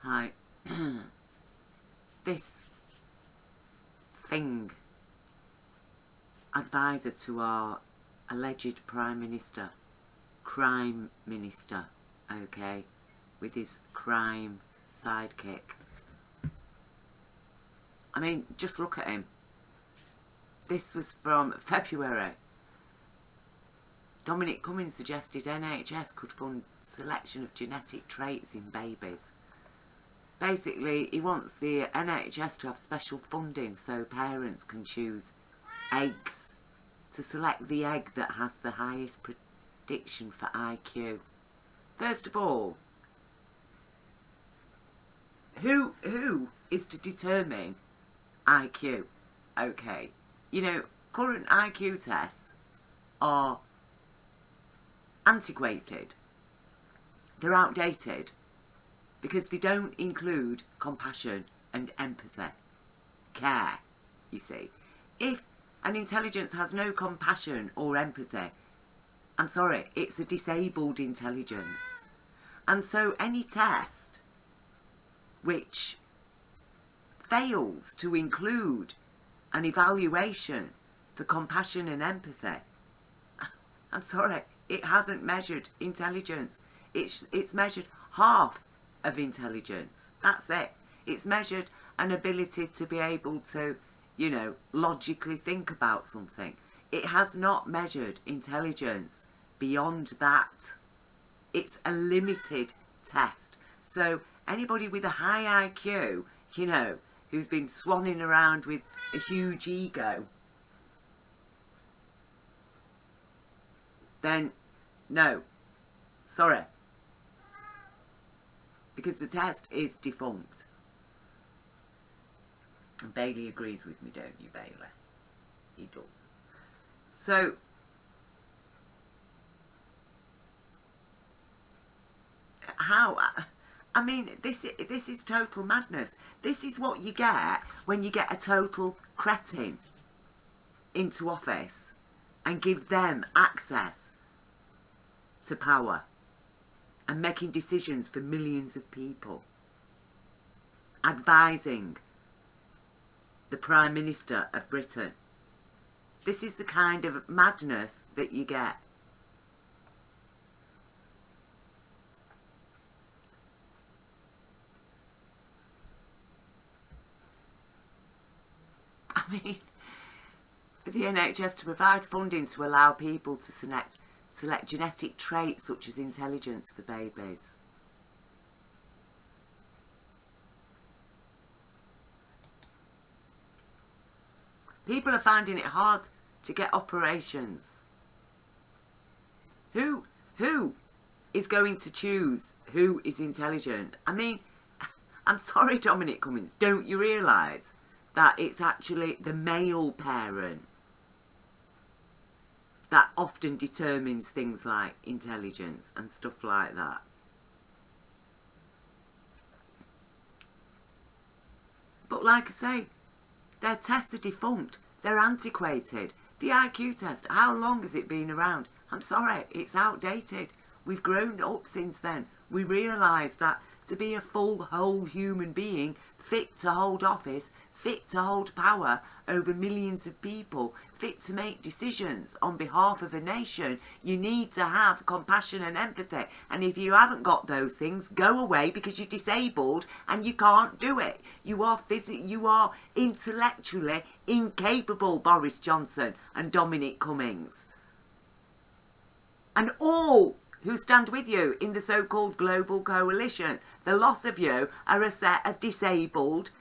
Hi. This thing, advisor to our alleged Prime Minister, crime minister, okay, with his crime sidekick. I mean, just look at him. This was from February. Dominic Cummings suggested NHS could fund selection of genetic traits in babies. Basically, he wants the NHS to have special funding so parents can choose eggs to select the egg that has the highest prediction for IQ. First of all, who is to determine IQ? Okay, you know, current IQ tests are antiquated. They're outdated because they don't include compassion and empathy, care, you see. If an intelligence has no compassion or empathy, I'm sorry, it's a disabled intelligence. And so any test which fails to include an evaluation for compassion and empathy, I'm sorry, it hasn't measured intelligence. It's measured half of intelligence. That's it. It's measured an ability to be able to, you know, logically think about something. It has not measured intelligence beyond that. It's a limited test. So anybody with a high IQ, you know, who's been swanning around with a huge ego, then no, sorry. Because the test is defunct. And Bailey agrees with me, don't you, Bailey? He does. So, how? I mean, this is total madness. This is what you get when you get a total cretin into office and give them access to power and making decisions for millions of people, advising the Prime Minister of Britain. This is the kind of madness that you get. I mean, for the NHS to provide funding to allow people to select genetic traits such as intelligence for babies. People are finding it hard to get operations. Who is going to choose who is intelligent? I mean, I'm sorry, Dominic Cummings, don't you realise that it's actually the male parent that often determines things like intelligence and stuff like that? But like I say, their tests are defunct. They're antiquated. The IQ test, how long has it been around? I'm sorry, it's outdated. We've grown up since then. We realise that to be a full, whole human being, fit to hold office, fit to hold power over millions of people, fit to make decisions on behalf of a nation, you need to have compassion and empathy. And if you haven't got those things, go away because you're disabled and you can't do it. You are intellectually incapable, Boris Johnson and Dominic Cummings. And all who stand with you in the so-called global coalition, the loss of you are a set of disabled,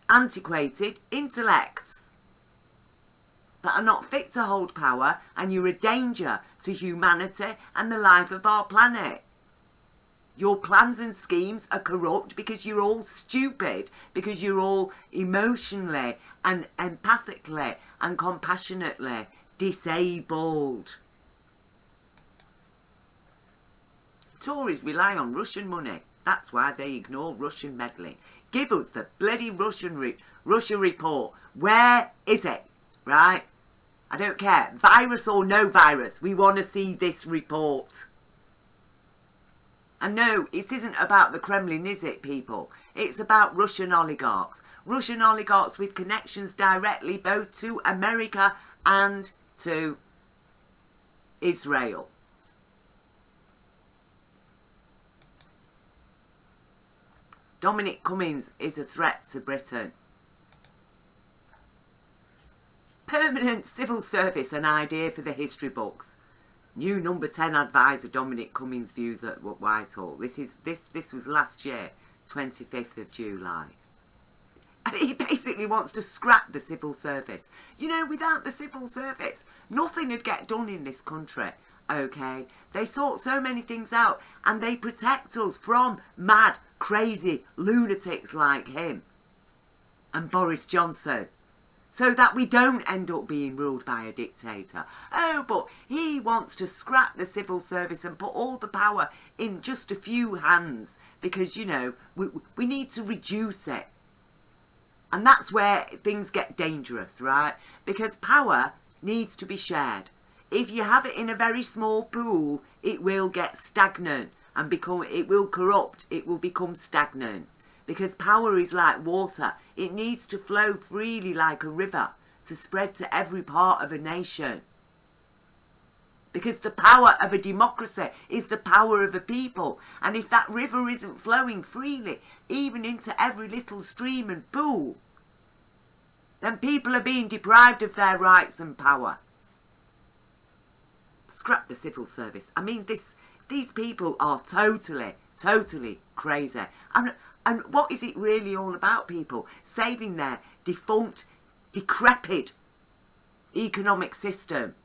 antiquated intellects that are not fit to hold power, and you're a danger to humanity and the life of our planet. Your plans and schemes are corrupt because you're all stupid, because you're all emotionally and empathically and compassionately disabled. Tories rely on Russian money. That's why they ignore Russian meddling. Give us the bloody Russia report. Where is it? Right? I don't care. Virus or no virus. We want to see this report. And no, it isn't about the Kremlin, is it, people? It's about Russian oligarchs. Russian oligarchs with connections directly both to America and to Israel. Dominic Cummings is a threat to Britain. Permanent civil service, an idea for the history books. New number 10 advisor Dominic Cummings' views at Whitehall. This was last year, 25th of July. And he basically wants to scrap the civil service. You know, without the civil service, nothing would get done in this country. Okay, they sort so many things out and they protect us from mad, crazy lunatics like him and Boris Johnson, so that we don't end up being ruled by a dictator. Oh, but he wants to scrap the civil service and put all the power in just a few hands because, you know, we need to reduce it. And that's where things get dangerous, right? Because power needs to be shared. If you have it in a very small pool, it will get stagnant and it will corrupt, it will become stagnant. Because power is like water. It needs to flow freely like a river to spread to every part of a nation. Because the power of a democracy is the power of a people. And if that river isn't flowing freely, even into every little stream and pool, then people are being deprived of their rights and power. Scrap the civil service. I mean, these people are totally crazy. And what is it really all about, people? Saving their defunct, decrepit economic system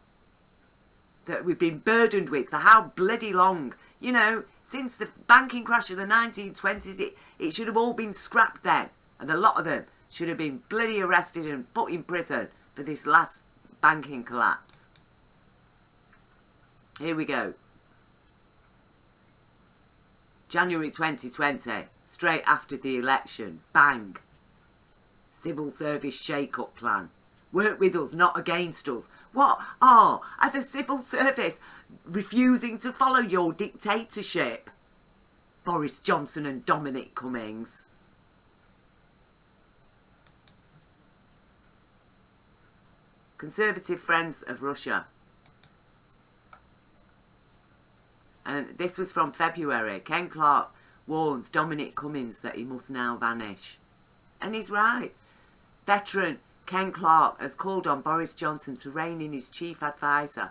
that we've been burdened with for how bloody long? You know, since the banking crash of the 1920s, it should have all been scrapped then. And a lot of them should have been bloody arrested and put in prison for this last banking collapse. Here we go. January 2020, straight after the election, bang. Civil service shake-up plan. Work with us, not against us. What? Oh, are the civil service refusing to follow your dictatorship? Boris Johnson and Dominic Cummings. Conservative Friends of Russia. And this was from February. Ken Clarke warns Dominic Cummings that he must now vanish. And he's right. Veteran Ken Clarke has called on Boris Johnson to rein in his chief advisor,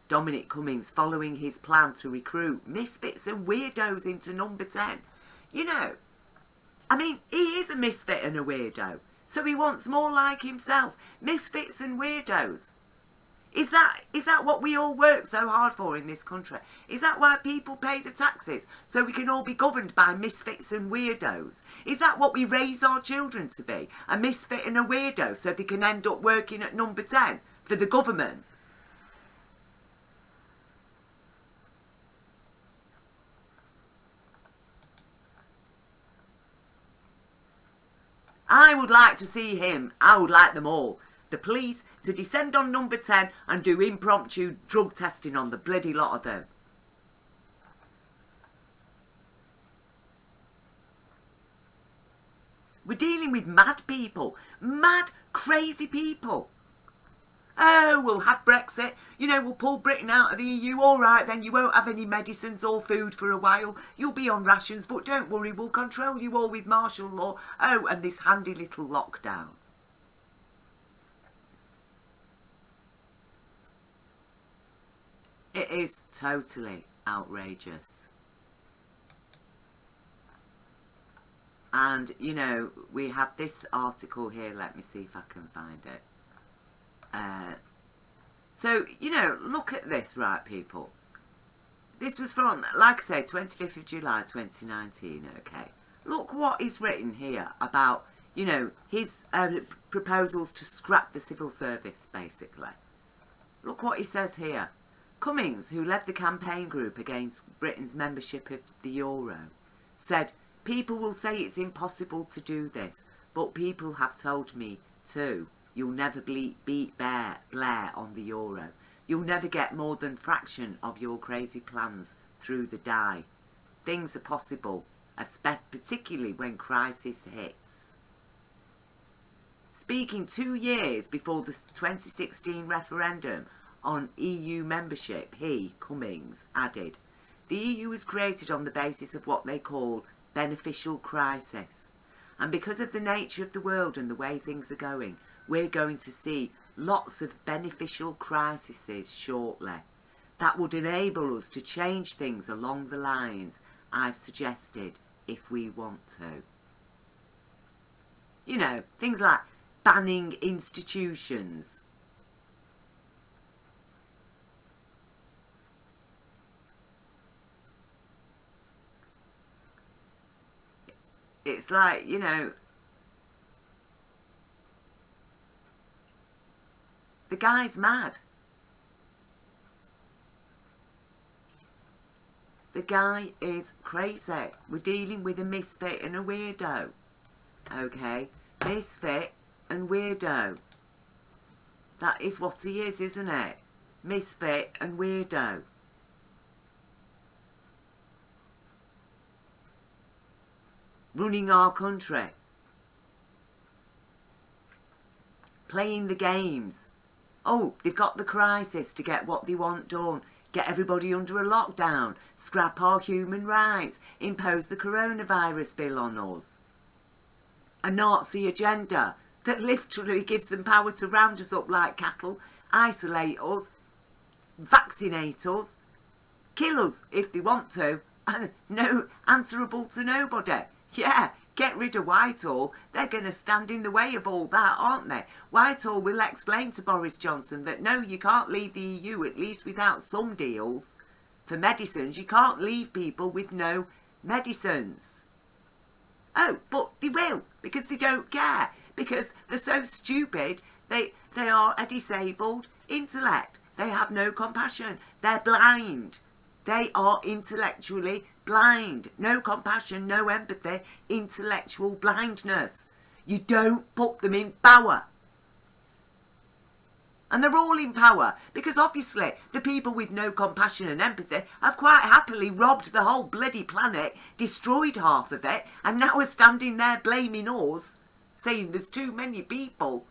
Dominic Cummings, following his plan to recruit misfits and weirdos into number 10. You know, I mean, he is a misfit and a weirdo. So he wants more like himself. Misfits and weirdos. Is that what we all work so hard for in this country? Is that why people pay the taxes? So we can all be governed by misfits and weirdos? Is that what we raise our children to be? A misfit and a weirdo so they can end up working at number 10 for the government? I would like to see him. I would like them all. The police to descend on number 10 and do impromptu drug testing on the bloody lot of them. We're dealing with mad people. Mad, crazy people. Oh, we'll have Brexit. You know, we'll pull Britain out of the EU. All right, then you won't have any medicines or food for a while. You'll be on rations, but don't worry, we'll control you all with martial law. Oh, and this handy little lockdown. It is totally outrageous. And, you know, we have this article here. Let me see if I can find it. So, you know, look at this, right, people. This was from, like I say, 25th of July 2019, okay. Look what is written here about, you know, his proposals to scrap the civil service, basically. Look what he says here. Cummings, who led the campaign group against Britain's membership of the Euro, said, "People will say it's impossible to do this, but people have told me too. You'll never beat Blair on the Euro. You'll never get more than fraction of your crazy plans through the die. things are possible, particularly when crisis hits. Speaking 2 years before the 2016 referendum on EU membership, he, Cummings, added, "The EU was created on the basis of what they call beneficial crisis. And because of the nature of the world and the way things are going, we're going to see lots of beneficial crises shortly. That would enable us to change things along the lines I've suggested if we want to." You know, things like banning institutions. It's like, you know, the guy's mad. The guy is crazy. We're dealing with a misfit and a weirdo. Okay? Misfit and weirdo. That is what he is, isn't it? Misfit and weirdo. Running our country. Playing the games. Oh, they've got the crisis to get what they want done. Get everybody under a lockdown. Scrap our human rights. Impose the coronavirus bill on us. A Nazi agenda that literally gives them power to round us up like cattle, isolate us, vaccinate us, kill us if they want to, and no answerable to nobody. Yeah, get rid of Whitehall. They're going to stand in the way of all that, aren't they? Whitehall will explain to Boris Johnson that no, you can't leave the EU, at least without some deals. For medicines, you can't leave people with no medicines. Oh, but they will, because they don't care. Because they're so stupid, they are a disabled intellect. They have no compassion. They're blind. They are intellectually blind. No compassion, no empathy, intellectual blindness. You don't put them in power. And they're all in power because obviously the people with no compassion and empathy have quite happily robbed the whole bloody planet, destroyed half of it, and now are standing there blaming us, saying there's too many people.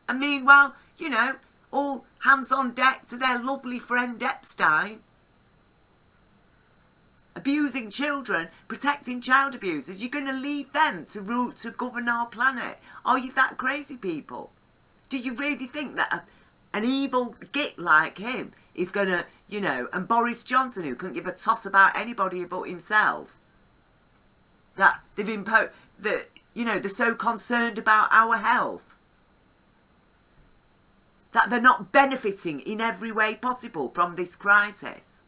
And meanwhile, you know, all hands on deck to their lovely friend Epstein. Abusing children, protecting child abusers. You're going to leave them to govern our planet. Are you that crazy, people? Do you really think that an evil git like him is going to, you know, and Boris Johnson, who couldn't give a toss about anybody but himself, that they've imposed, that, you know, they're so concerned about our health, that they're not benefiting in every way possible from this crisis,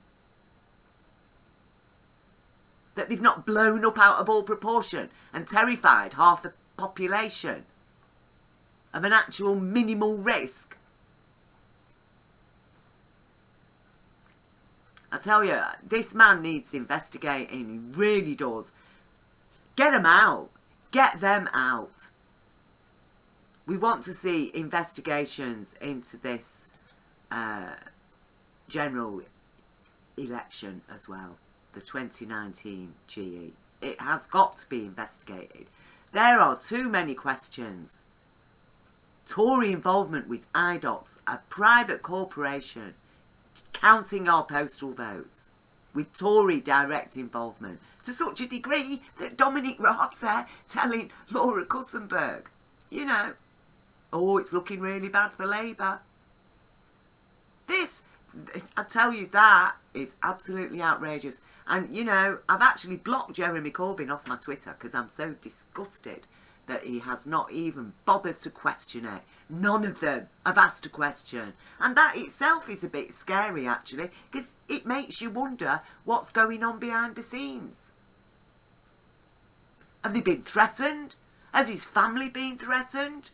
that they've not blown up out of all proportion and terrified half the population of an actual minimal risk. I tell you, this man needs investigating. He really does. Get them out. Get them out. We want to see investigations into this general election as well. The 2019 GE. It has got to be investigated. There are too many questions. Tory involvement with IDOX, a private corporation, counting our postal votes, with Tory direct involvement, to such a degree that Dominic Raab's there telling Laura Cussenberg, you know, oh, it's looking really bad for Labour. This, I tell you, that is absolutely outrageous. And, you know, I've actually blocked Jeremy Corbyn off my Twitter because I'm so disgusted that he has not even bothered to question it. None of them have asked a question. And that itself is a bit scary, actually, because it makes you wonder what's going on behind the scenes. Have they been threatened? Has his family been threatened?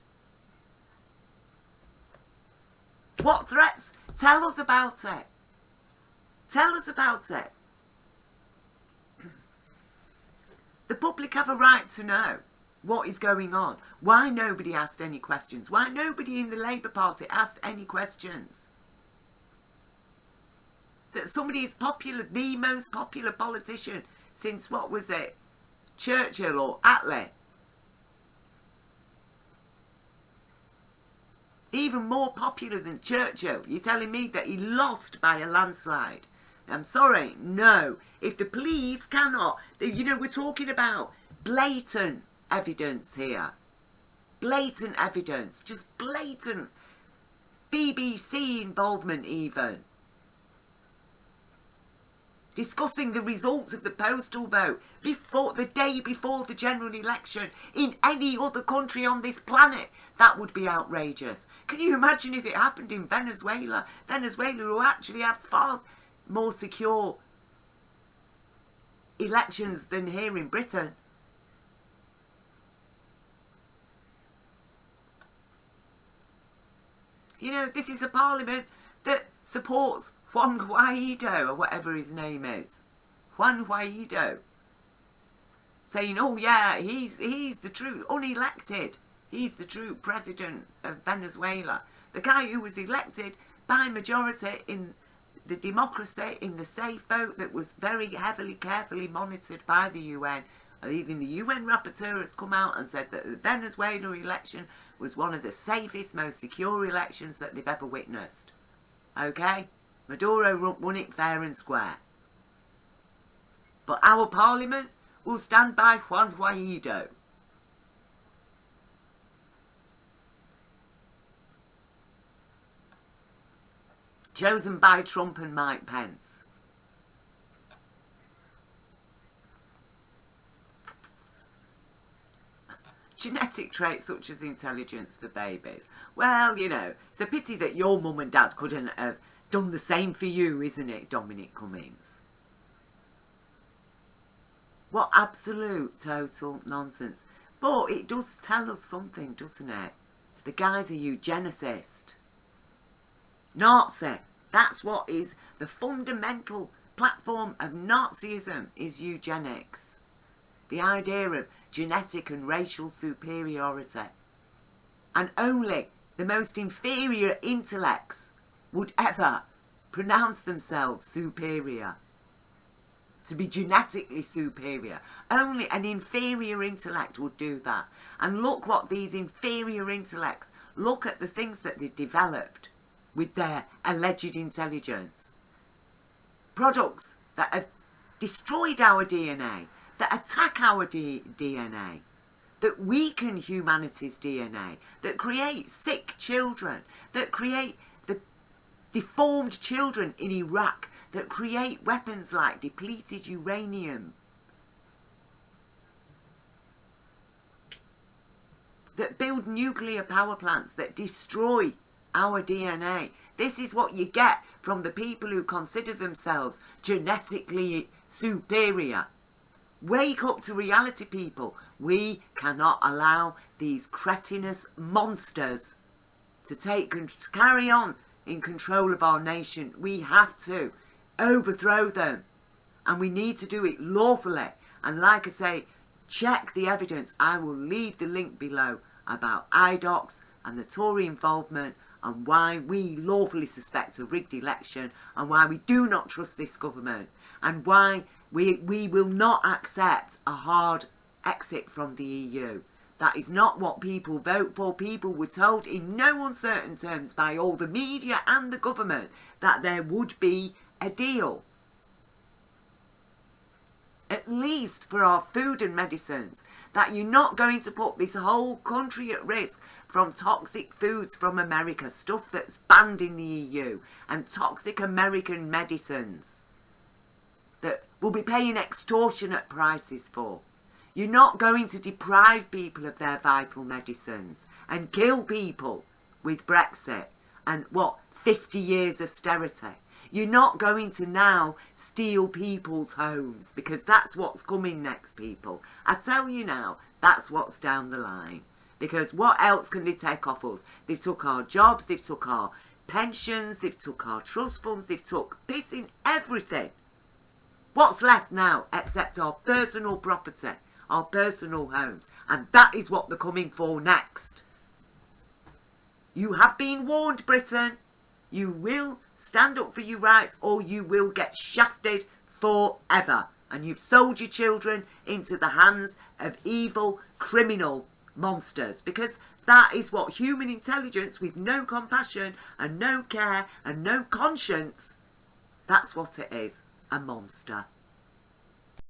What threats? Tell us about it. Tell us about it. The public have a right to know what is going on. Why nobody asked any questions? Why nobody in the Labour Party asked any questions? that somebody is popular, the most popular politician since, what was it, Churchill or Attlee. Even more popular than Churchill. You're telling me that he lost by a landslide? I'm sorry, no. If the police cannot, you know, we're talking about blatant evidence here. Blatant evidence, just blatant BBC involvement even. Discussing the results of the postal vote the day before the general election in any other country on this planet. That would be outrageous. Can you imagine if it happened in Venezuela? Venezuela, who actually have far more secure elections than here in Britain. You know, this is a parliament that supports Juan Guaido, or whatever his name is. Juan Guaido. Saying, oh yeah, he's the true, unelected. He's the true president of Venezuela. The guy who was elected by majority in the democracy, in the safe vote that was very heavily, carefully monitored by the UN. Even the UN rapporteur has come out and said that the Venezuela election was one of the safest, most secure elections that they've ever witnessed. Okay? Maduro won it fair and square. But our parliament will stand by Juan Guaido. Chosen by Trump and Mike Pence. Genetic traits such as intelligence for babies. Well, you know, it's a pity that your mum and dad couldn't have done the same for you, isn't it, Dominic Cummings? What absolute total nonsense. But it does tell us something, doesn't it? The guy's a eugenicist. Nazi. That's what is the fundamental platform of Nazism, is eugenics. The idea of genetic and racial superiority. And only the most inferior intellects would ever pronounce themselves superior. To be genetically superior. Only an inferior intellect would do that. And look what these inferior intellects, look at the things that they've developed with their alleged intelligence. Products that have destroyed our DNA, that attack our DNA, that weaken humanity's DNA, that create sick children, that create the deformed children in Iraq, that create weapons like depleted uranium, that build nuclear power plants that destroy our DNA. This is what you get from the people who consider themselves genetically superior. Wake up to reality, people. We cannot allow these cretinous monsters to carry on in control of our nation. We have to overthrow them. And we need to do it lawfully. And like I say, check the evidence. I will leave the link below about IDOCs and the Tory involvement and why we lawfully suspect a rigged election and why we do not trust this government and why we will not accept a hard exit from the EU. That is not what people vote for. People were told in no uncertain terms by all the media and the government that there would be a deal. At least for our food and medicines, that you're not going to put this whole country at risk from toxic foods from America, stuff that's banned in the EU, and toxic American medicines that we'll be paying extortionate prices for. You're not going to deprive people of their vital medicines and kill people with Brexit and 50 years austerity. You're not going to now steal people's homes, because that's what's coming next, people. I tell you now, that's what's down the line. Because what else can they take off us? They've took our jobs, they've took our pensions, they've took our trust funds, they've took pissing everything. What's left now except our personal property, our personal homes? And that is what they're coming for next. You have been warned, Britain. You will stand up for your rights or you will get shafted forever. And you've sold your children into the hands of evil, criminal monsters. Because that is what human intelligence with no compassion and no care and no conscience, that's what it is. A monster.